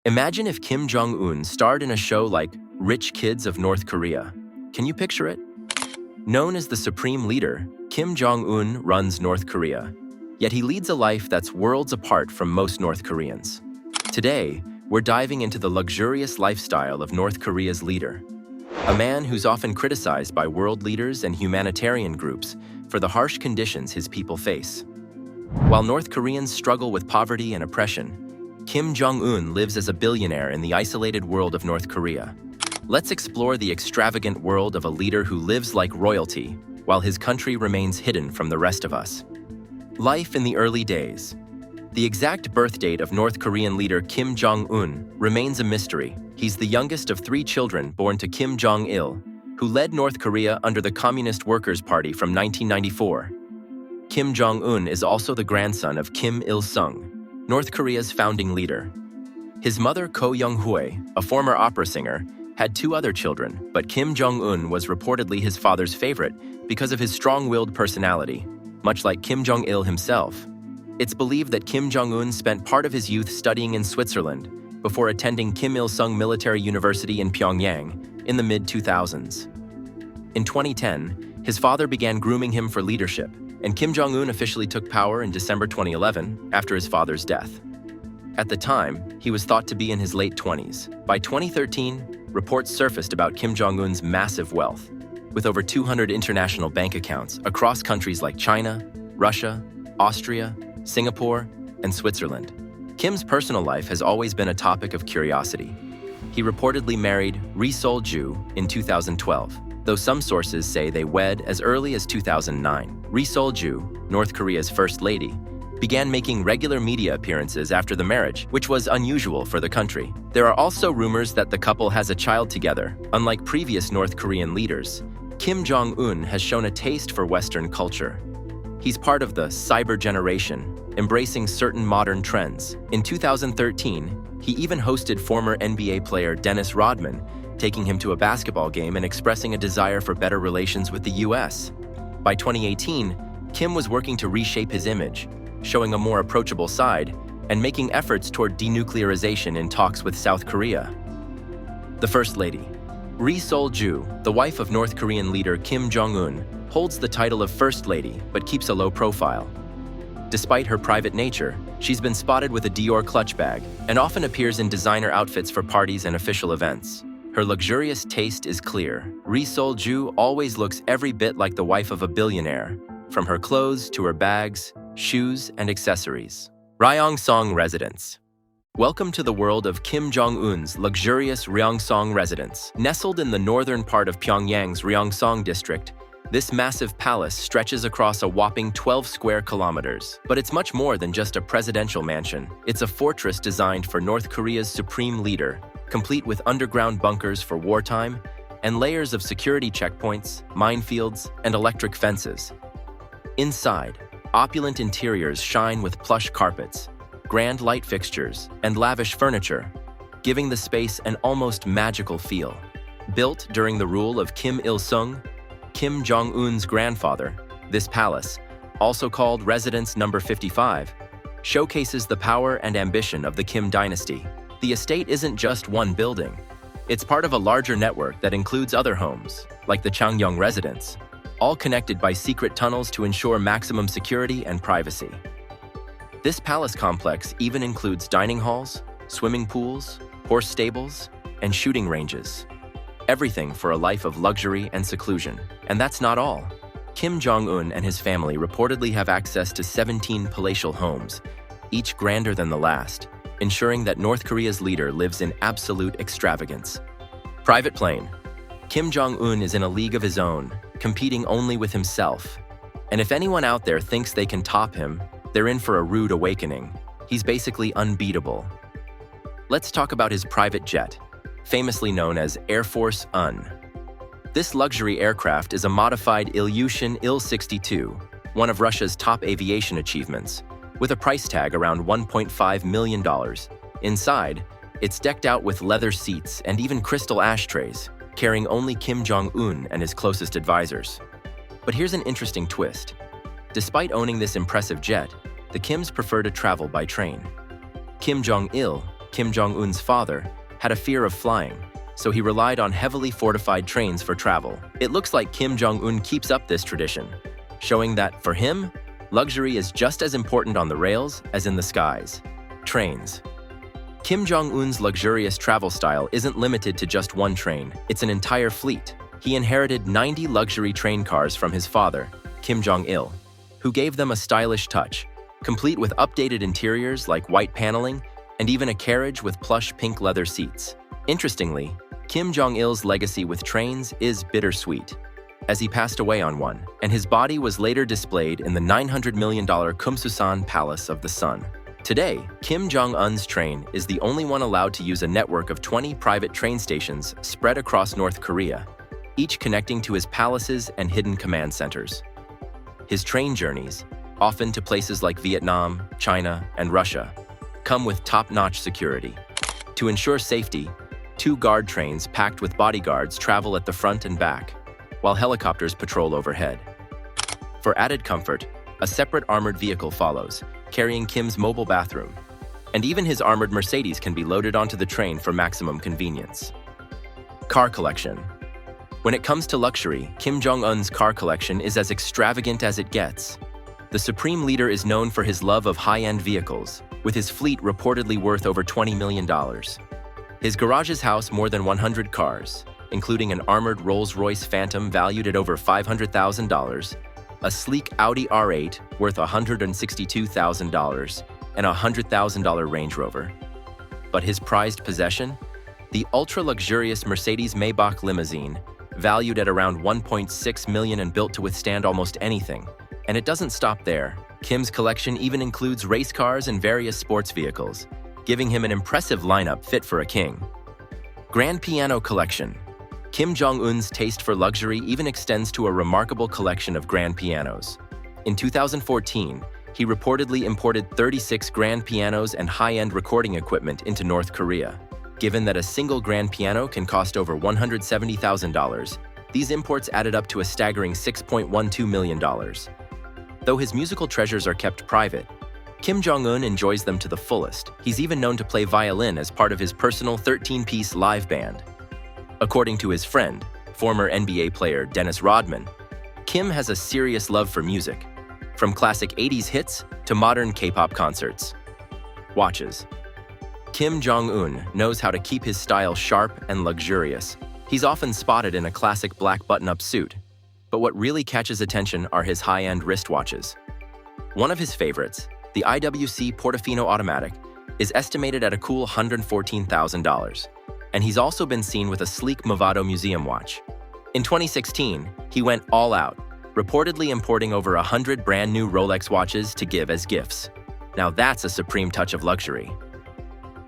Imagine if Kim Jong-un starred in a show like Rich Kids of North Korea. Can you picture it? Known as the supreme leader, Kim Jong-un runs North Korea. Yet he leads a life that's worlds apart from most North Koreans. Today, we're diving into the luxurious lifestyle of North Korea's leader, a man who's often criticized by world leaders and humanitarian groups for the harsh conditions his people face. While North Koreans struggle with poverty and oppression, Kim Jong-un lives as a billionaire in the isolated world of North Korea. Let's explore the extravagant world of a leader who lives like royalty, while his country remains hidden from the rest of us. Life in the early days. The exact birth date of North Korean leader Kim Jong-un remains a mystery. He's the youngest of 3 children born to Kim Jong-il, who led North Korea under the Communist Workers' Party from 1994. Kim Jong-un is also the grandson of Kim Il-sung, North Korea's founding leader. His mother, Ko Young-hwae, a former opera singer, had 2 other children, but Kim Jong-un was reportedly his father's favorite because of his strong-willed personality, much like Kim Jong-il himself. It's believed that Kim Jong-un spent part of his youth studying in Switzerland before attending Kim Il-sung Military University in Pyongyang in the mid-2000s. In 2010, his father began grooming him for leadership, and Kim Jong-un officially took power in December 2011 after his father's death. At the time, he was thought to be in his late 20s. By 2013, reports surfaced about Kim Jong-un's massive wealth, with over 200 international bank accounts across countries like China, Russia, Austria, Singapore, and Switzerland. Kim's personal life has always been a topic of curiosity. He reportedly married Ri Sol-ju in 2012, though some sources say they wed as early as 2009. Ri Sol-ju, North Korea's first lady, began making regular media appearances after the marriage, which was unusual for the country. There are also rumors that the couple has a child together. Unlike previous North Korean leaders, Kim Jong-un has shown a taste for Western culture. He's part of the cyber generation, embracing certain modern trends. In 2013, he even hosted former NBA player Dennis Rodman, taking him to a basketball game and expressing a desire for better relations with the US. By 2018, Kim was working to reshape his image, showing a more approachable side and making efforts toward denuclearization in talks with South Korea. The First Lady. Ri Sol-ju, the wife of North Korean leader Kim Jong-un, holds the title of First Lady but keeps a low profile. Despite her private nature, she's been spotted with a Dior clutch bag and often appears in designer outfits for parties and official events. Her luxurious taste is clear. Ri Sol-ju always looks every bit like the wife of a billionaire, from her clothes to her bags, shoes, and accessories. Ryeong-song Residence. Welcome to the world of Kim Jong-un's luxurious Ryeong-song residence. Nestled in the northern part of Pyongyang's Ryeong-song district, this massive palace stretches across a whopping 12 square kilometers. But it's much more than just a presidential mansion. It's a fortress designed for North Korea's supreme leader, complete with underground bunkers for wartime and layers of security checkpoints, minefields, and electric fences. Inside, opulent interiors shine with plush carpets, grand light fixtures, and lavish furniture, giving the space an almost magical feel. Built during the rule of Kim Il-sung, Kim Jong-un's grandfather, this palace, also called Residence Number 55, showcases the power and ambition of the Kim dynasty. The estate isn't just one building. It's part of a larger network that includes other homes, like the Changyong residence, all connected by secret tunnels to ensure maximum security and privacy. This palace complex even includes dining halls, swimming pools, horse stables, and shooting ranges. Everything for a life of luxury and seclusion. And that's not all. Kim Jong-un and his family reportedly have access to 17 palatial homes, each grander than the last, ensuring that North Korea's leader lives in absolute extravagance. Private plane. Kim Jong-un is in a league of his own, competing only with himself. And if anyone out there thinks they can top him, they're in for a rude awakening. He's basically unbeatable. Let's talk about his private jet, famously known as Air Force Un. This luxury aircraft is a modified Ilyushin Il-62, one of Russia's top aviation achievements, with a price tag around $1.5 million. Inside, it's decked out with leather seats and even crystal ashtrays, carrying only Kim Jong-un and his closest advisors. But here's an interesting twist. Despite owning this impressive jet, the Kims prefer to travel by train. Kim Jong-il, Kim Jong-un's father, had a fear of flying, so he relied on heavily fortified trains for travel. It looks like Kim Jong-un keeps up this tradition, showing that, for him, luxury is just as important on the rails as in the skies. Trains. Kim Jong-un's luxurious travel style isn't limited to just one train, it's an entire fleet. He inherited 90 luxury train cars from his father, Kim Jong-il, who gave them a stylish touch, complete with updated interiors like white paneling and even a carriage with plush pink leather seats. Interestingly, Kim Jong-il's legacy with trains is bittersweet, as he passed away on one, and his body was later displayed in the $900 million Kumsusan Palace of the Sun. Today, Kim Jong-un's train is the only one allowed to use a network of 20 private train stations spread across North Korea, each connecting to his palaces and hidden command centers. His train journeys, often to places like Vietnam, China, and Russia, come with top-notch security. To ensure safety, 2 guard trains packed with bodyguards travel at the front and back, while helicopters patrol overhead. For added comfort, a separate armored vehicle follows, carrying Kim's mobile bathroom, and even his armored Mercedes can be loaded onto the train for maximum convenience. Car collection. When it comes to luxury, Kim Jong-un's car collection is as extravagant as it gets. The supreme leader is known for his love of high-end vehicles, with his fleet reportedly worth over $20 million. His garages house more than 100 cars, including an armored Rolls-Royce Phantom valued at over $500,000, a sleek Audi R8 worth $162,000, and a $100,000 Range Rover. But his prized possession? The ultra-luxurious Mercedes-Maybach limousine, valued at around $1.6 million and built to withstand almost anything. And it doesn't stop there. Kim's collection even includes race cars and various sports vehicles, giving him an impressive lineup fit for a king. Grand piano collection. Kim Jong-un's taste for luxury even extends to a remarkable collection of grand pianos. In 2014, he reportedly imported 36 grand pianos and high-end recording equipment into North Korea. Given that a single grand piano can cost over $170,000, these imports added up to a staggering $6.12 million. Though his musical treasures are kept private, Kim Jong-un enjoys them to the fullest. He's even known to play violin as part of his personal 13-piece live band. According to his friend, former NBA player Dennis Rodman, Kim has a serious love for music, from classic 80s hits to modern K-pop concerts. Watches. Kim Jong-un knows how to keep his style sharp and luxurious. He's often spotted in a classic black button-up suit, but what really catches attention are his high-end wristwatches. One of his favorites, the IWC Portofino Automatic, is estimated at a cool $114,000, and he's also been seen with a sleek Movado museum watch. In 2016, he went all out, reportedly importing over 100 brand-new Rolex watches to give as gifts. Now that's a supreme touch of luxury.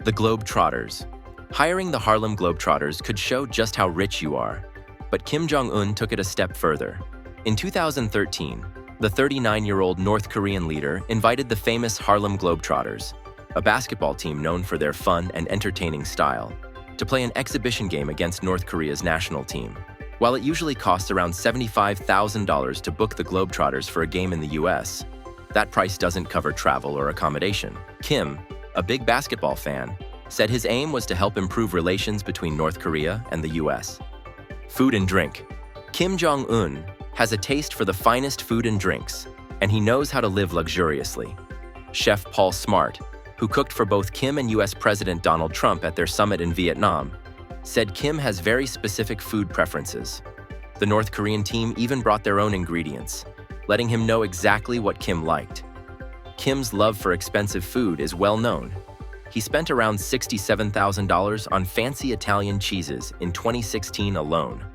The Globetrotters. Hiring the Harlem Globetrotters could show just how rich you are, but Kim Jong-un took it a step further. In 2013, the 39-year-old North Korean leader invited the famous Harlem Globetrotters, a basketball team known for their fun and entertaining style, to play an exhibition game against North Korea's national team. While it usually costs around $75,000 to book the Globetrotters for a game in the US, that price doesn't cover travel or accommodation. Kim, a big basketball fan, said his aim was to help improve relations between North Korea and the US. Food and drink. Kim Jong-un has a taste for the finest food and drinks, and he knows how to live luxuriously. Chef Paul Smart, who cooked for both Kim and US President Donald Trump at their summit in Vietnam, said Kim has very specific food preferences. The North Korean team even brought their own ingredients, letting him know exactly what Kim liked. Kim's love for expensive food is well known. He spent around $67,000 on fancy Italian cheeses in 2016 alone.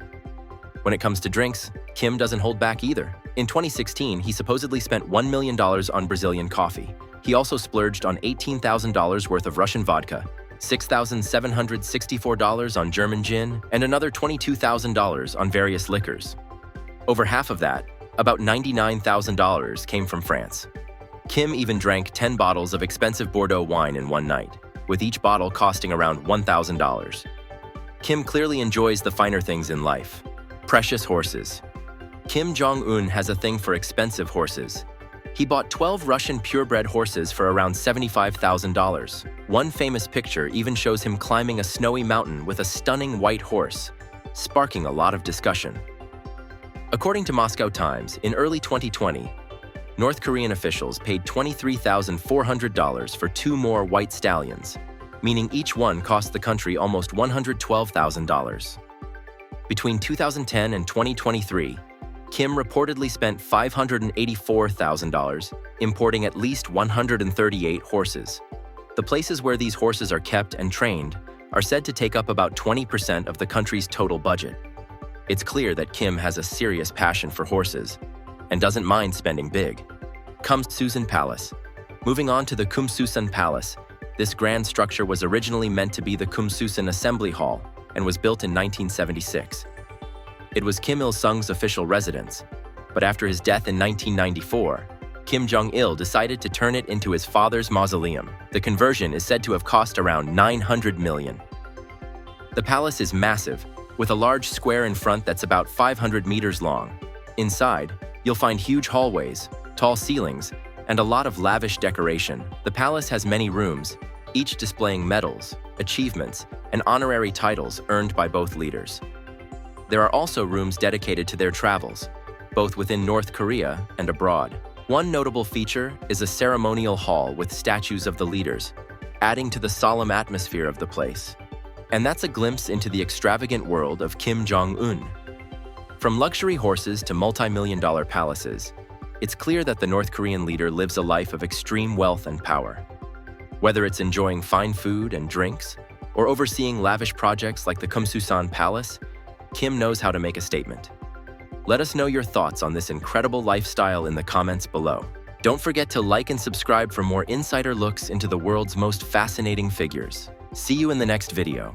When it comes to drinks, Kim doesn't hold back either. In 2016, he supposedly spent $1 million on Brazilian coffee. He also splurged on $18,000 worth of Russian vodka, $6,764 on German gin, and another $22,000 on various liquors. Over half of that, about $99,000, came from France. Kim even drank 10 bottles of expensive Bordeaux wine in one night, with each bottle costing around $1,000. Kim clearly enjoys the finer things in life. Precious horses. Kim Jong-un has a thing for expensive horses. He bought 12 Russian purebred horses for around $75,000. One famous picture even shows him climbing a snowy mountain with a stunning white horse, sparking a lot of discussion. According to Moscow Times, in early 2020, North Korean officials paid $23,400 for 2 more white stallions, meaning each one cost the country almost $112,000. Between 2010 and 2023, Kim reportedly spent $584,000 importing at least 138 horses. The places where these horses are kept and trained are said to take up about 20% of the country's total budget. It's clear that Kim has a serious passion for horses and doesn't mind spending big. Kumsusan Palace. Moving on to the Kumsusan Palace, this grand structure was originally meant to be the Kumsusan Assembly Hall and was built in 1976. It was Kim Il-sung's official residence, but after his death in 1994, Kim Jong-il decided to turn it into his father's mausoleum. The conversion is said to have cost around $900 million. The palace is massive, with a large square in front that's about 500 meters long. Inside, you'll find huge hallways, tall ceilings, and a lot of lavish decoration. The palace has many rooms, each displaying medals, achievements, and honorary titles earned by both leaders. There are also rooms dedicated to their travels, both within North Korea and abroad. One notable feature is a ceremonial hall with statues of the leaders, adding to the solemn atmosphere of the place. And that's a glimpse into the extravagant world of Kim Jong-un. From luxury horses to multi-million-dollar palaces, it's clear that the North Korean leader lives a life of extreme wealth and power. Whether it's enjoying fine food and drinks, or overseeing lavish projects like the Kumsusan Palace, Kim knows how to make a statement. Let us know your thoughts on this incredible lifestyle in the comments below. Don't forget to like and subscribe for more insider looks into the world's most fascinating figures. See you in the next video.